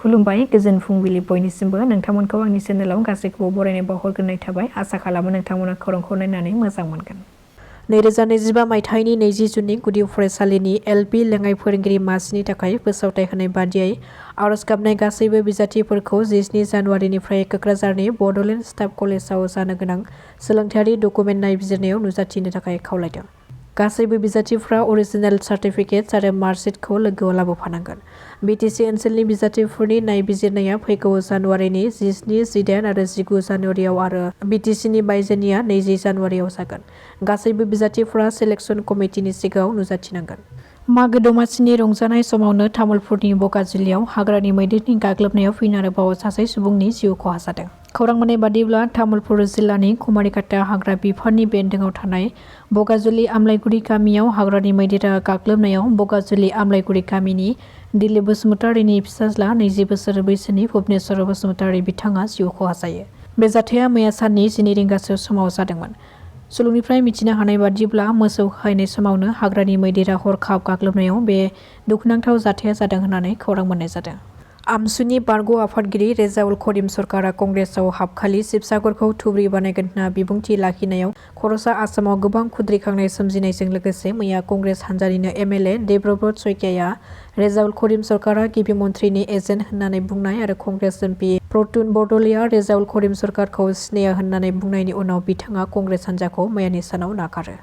खुलुमबाय गोजोन फुंबिलि बयनिसिमबो नोंथांमोनखौ आंनि चेनेलाव गासैखौबो बरायनाय बावहरग्रोनाय थाबाय आसा खालामो नोंथांमोना खौरांखौ नायनानै मोजां मोनगोन 2025 मायथाइनि 20 जुननि गुदि फरायसालिनि एलपि लेङाइ फोरोंगिरि मासिनि थाखाय फोसावथाय होनाय बादियै आरज गाबनाय गासैबो बिजाथिफोरखौ 17 जानुवारिनिफ्राय क'क्राझारनि बड'लेण्ड स्टाफ कलेजाव जानो गोनां सोलोंथायारि डकुमेन्ट नायबिजिरनायाव नुजाथिनो थाखाय खावलायदों। गासैबो बिजाथिफ्रा अरिजिनेल सार्टिफिकेट आरो मार्कशीटखौ लोगोआव लाबोफानांगोन। बिटिसि ओनसोलनि बिजाथिफोरनि नायबिजिरनाया फैगौ जानुवारिनि 17, 18 आरो 19 जानुवारियाव आरो बिटिसिनि बायजोनिया 20 जानुवारियाव जागोन। गासैबो बिजाथिफोरा सेलेक्सन कमिटिनि सिगाङाव नुजाथिनांगोन। मागो दमासिनि रंजानाय समावनो तामुलपुरनि बगाजुलियाव हाग्रानि मैदेरनि गाग्लोबनायाव फिन आरोबाव सासे सुबुंनि जिउ खहा जादों। खौरां मोननाय बादिब्ला तामुलपुर जिल्लानि कुमारिकाटा हाग्रा बिफाननि बेन्दोङाव थानाय बगाजुलि आमलाइगुरि गामियाव हाग्रानि मैदेरा गाग्लोबनायाव बगाजुलि आमलाइगुरि गामिनि दिलीप बसुमतारिनि फिसाज्ला 20 बोसोर बैसोनि भुबनेश्वर बसुमतारि बिथाङा जिउ खहा जायो। बे जाथाया मैया साननि 12 रिंगासो समाव जादोंमोन। सुलुंनिफ्राय मिथिनो हानाय बादिब्ला मोसौ खाहैनाय समावनो हाग्रानि मैदेरा हरखाब गाग्लोबनायाव बे दुखुनांथाव जाथाया जादों होननानै खौरां मोननाय जादों। आमसुनि बारग' आफादगिरि रेजाउल करिम सरकारा कंग्रेसआव हाबखालि शिबसागरखौ थुब्रि बानायगोन होनना बिबुंथि लाखिनायाव खर'सा आसामाव गोबां खुद्रिखांनाय सोमजिनायजों लोगोसे मैया कंग्रेस हान्जानिनो एमएलए देबब्रत सयकियाया रेजाउल करिम सरकारा गिबि मन्थ्रिनि एजेन्ट होननानै बुंनाय आरो कंग्रेस एमपि प्रतुन बरदलैया रेजाउल करिम सरकारखौ सिनाया होननानै बुंनायनि उनाव बिथाङा कंग्रेस हान्जाखौ मैयानि सानाव नागारो।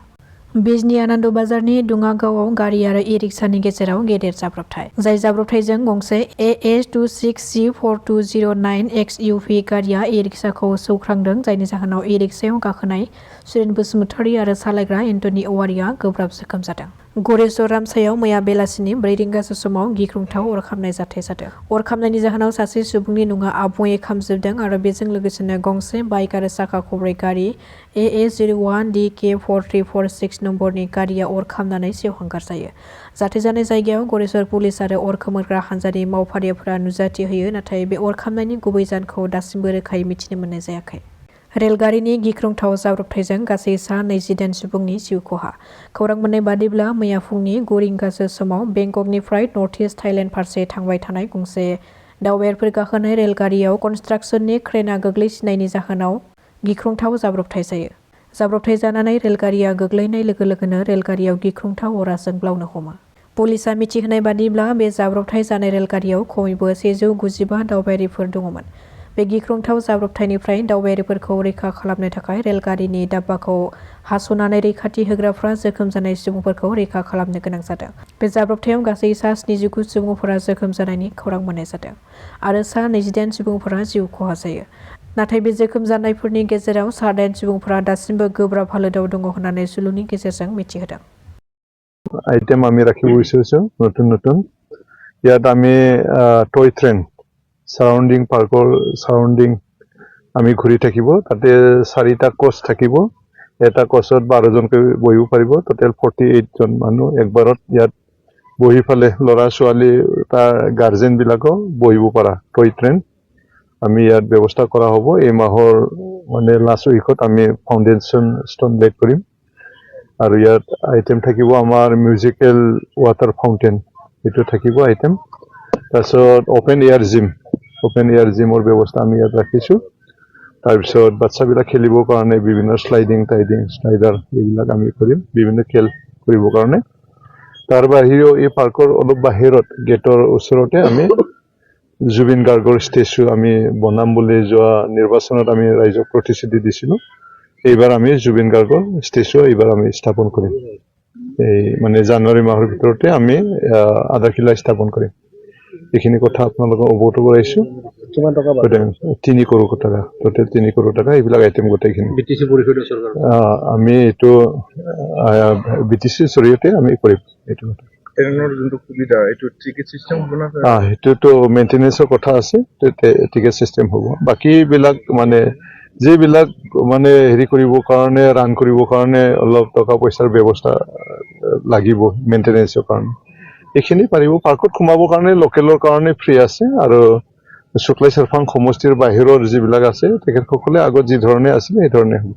बिजनी आनन्द बाजारनि दुङागावआव गारि आरो ई-रिक्सानि गेजेराव गेदेर जाब्रबथाय। जाय जाब्रबथायजों गंसे AA26C4209 XUV गारिया ई-रिक्साखौ सौख्रांदों जायनि जाहोनाव ई-रिक्सायाव गाखोनाय सुरेन बसुमतारि आरो सालायग्रा एन्टनी औवारिया गोब्राब जोखोम जादों। गरेस्वर रामसायाव मैया बेलासिनि 4 रिंगासो समाव गिख्रंथाव अर खामनाय जाथाय जादों। अर खामनायनि जाहोनाव सासे सुबुंनि नङा आबुङै खामजोबदों आरो बेजों लोगोसेनो गंसे बाइक आरो साखा खबब्रै गारि AA01DK4346 नम्बरनि गारिया अर खामनानै सेवहांगार जायो। जाथाय जानाय जायगायाव गरेस्वर पुलिस आरो अर खोमोरग्रा हान्जानि मावफारियाफोरा नुजाथि होयो नाथाय बे अर खामनायनि गुबै जाहोनखौ दासिमबो रोखायै मिथिनो मोननाय जायाखै। रेलगारिनि गिख्रंथाव जाब्रबथायजों गासै सा 28 सुबुंनि जिउ खहा। खौरां मोननाय बादिब्ला मैया फुंनि 9 रिंगासो समाव बेंककनिफ्राय नर्थ इस्ट थाइलेण्ड फारसे थांबाय थानाय गंसे दावबायारिफोर गाखोनाय रेलगारियाव कन्स्ट्राक्सननि क्रेनआ गोग्लैसिननायनि जाहोनाव गिख्रंथाव जाब्रबथाय जायो। जाब्रबथाय जानानै रेलगारिया गोग्लैनाय लोगो लोगोनो रेलगारियाव गिख्रंथाव अरा जोंब्लावनो हमो। पुलिसआ मिथिहोनाय बादिब्ला बे जाब्रबथाय जानाय रेलगारियाव खमैबो 195 दावबायारिफोर दङमोन। बे गिख्रंथाव जाब्रबथायनिफ्राय दावबायारिफोरखौ रैखा खालामनो थाखाय रेलगारिनि डाब्बाखौ हास'नानै रैखाथि होग्राफ्रा जोखोम जानाय सुबुंफोरखौ रैखा खालामनो गोनां जादों। बे जाब्रबथायाव गासै सा 79 सुबुंफोरा जोखोम जानायनि खौरां मोननाय जादों आरो सा 28 सुबुंफोरा जिउ खहा जायो। नाथाय बे जोखोम जानायफोरनि गेजेराव सा 8 सुबुंफोरा दासिमबो गोब्राब हालोदाव दङ होननानै सुलुंनि गेजेरजों मिथिहोदों। আইটেম আমি ৰাখিব বিচাৰিছোঁ নতুন ইয়াত আমি টয় ট্ৰেইন সাৰাউণ্ডিং পাৰ্কৰ সাৰাউণ্ডিং আমি ঘূৰি থাকিব তাতে 4টা কোচ থাকিব এটা কোচত 12 জনকৈ বহিব পাৰিব টোটেল 48 জন মানুহ একবাৰত ইয়াত বহি ফালে ল'ৰা ছোৱালী তাৰ গাৰ্জেন বিলাকো বহিব পৰা টয় ট্ৰেইন আমি ইয়াত ব্যৱস্থা কৰা হ'ব এই মাহৰ মানে লাষ্ট উইকত আমি ফাউণ্ডেশ্যন ষ্টন লেট কৰিম আৰু ইয়াত আইটেম থাকিব আমাৰ মিউজিকেল ৱাটাৰ ফাউণ্টেন এইটো থাকিব আইটেম তাৰপিছত অপেন এয়াৰ জিমৰ ব্যৱস্থা আমি ইয়াত ৰাখিছোঁ তাৰপিছত বাচ্চাবিলাক খেলিবৰ কাৰণে বিভিন্ন স্লাইডিং স্লাইডাৰ এইবিলাক আমি কৰিম বিভিন্ন খেল কৰিবৰ কাৰণে তাৰ বাহিৰেও এই পাৰ্কৰ অলপ বাহিৰত গেটৰ ওচৰতে আমি জুবিন গাৰ্গৰ ষ্টেচু আমি বনাম বুলি যোৱা নিৰ্বাচনত আমি ৰাইজক প্ৰতিশ্ৰুতি দিছিলোঁ এইবাৰ আমি জুবিন গাৰ্গৰ ষ্টেচু এইবাৰ আমি স্থাপন কৰিম এই মানে জানুৱাৰী মাহৰ ভিতৰতে আমি আধাখিলা স্থাপন কৰিম এইখিনি কথা আপোনালোকক অৱগত কৰাইছোঁ কিমান টকা 3 কোটি টকা টোটেল 3 কোটি টকা এইবিলাক আইটেম গোটেইখিনি বিটিসি পৰিষদ চৰকাৰ আমি এইটো বিটিসি জৰিয়তে আমি কৰিম এইটো ট্ৰেইনৰ যোনটো সুবিধা এইটো টিকেট সিস্টেম হ'ব না এইটোতো মেইনটেনেন্সৰ কথা আছে টিকেট সিস্টেম হ'ব বাকি বিলাক মানে যেবিলাক মানে হেৰি কৰিবৰ কাৰণে ৰান কৰিবৰ কাৰণে অলপ টকা পইচাৰ ব্যৱস্থা লাগিব মেইনটেনেন্সৰ কাৰণে এইখিনি পাৰিব পাৰ্কত সোমাবৰ কাৰণে লোকেলৰ কাৰণে ফ্ৰী আছে আৰু শুক্লাই চাৰফাং সমষ্টিৰ বাহিৰৰ যিবিলাক আছে তেখেতসকলে আগত যি ধৰণে আছিল এই ধৰণে হ'ব